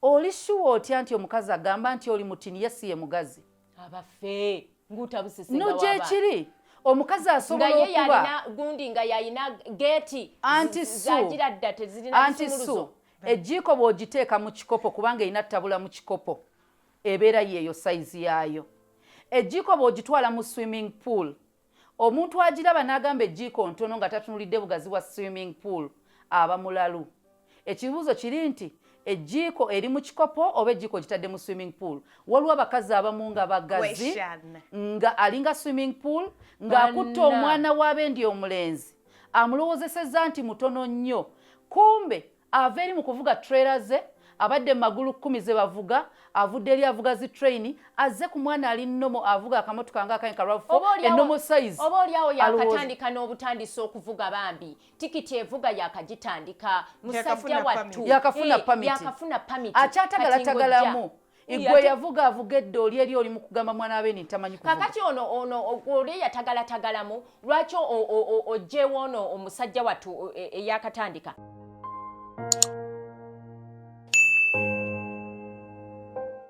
oli sure otya nti omukazi agamba nti oli mutini yesiye mugazi abafe ngutabusisinga no je kiri omukazi asobola okuba gundi nga yayina geti zagira ddate zirina nsumuluzo ejiko bw'ogiteeka mu kikopo kubanga erina tabula mu kikopo ebeera yeeyo sayizi yaayo ejiko bw'ogitwala mu swimming pool omuntu agiraba n'agamba ejiko ntono nga tatunulidde bugazi bwa swimming pool aba mulalu ekibuuzo kiri nti ejiko eri mu kikopo oba ejiko gitadde mu swimming pool waliwo abakazi abamu nga bagazi nga alinga swimming pool ng'akutta omwana w'abendi omulenzi amulowoozesezza nti mutono nnyo kumbe ava eri mu kuvuga trailer ze abadde magulu 10 ze bavuga avudde eri avuga zi train azze ku mwana ali nnomo avuga akamotoka nga kayinka RAV4 ennomo size oba oliawo yakatandika n'obutandisa okuvuga bambi tikiti evuga yakagitandika musajja wattu yakafuna permit akyatagalatagalamu igwe yavuga avuga eddooli eri oli mu kugamba mwana abe ntamanyi kuvuga kakati ono oli yatagalatagalamu lwaki ojjewo ono omusajja wattu eyakatandika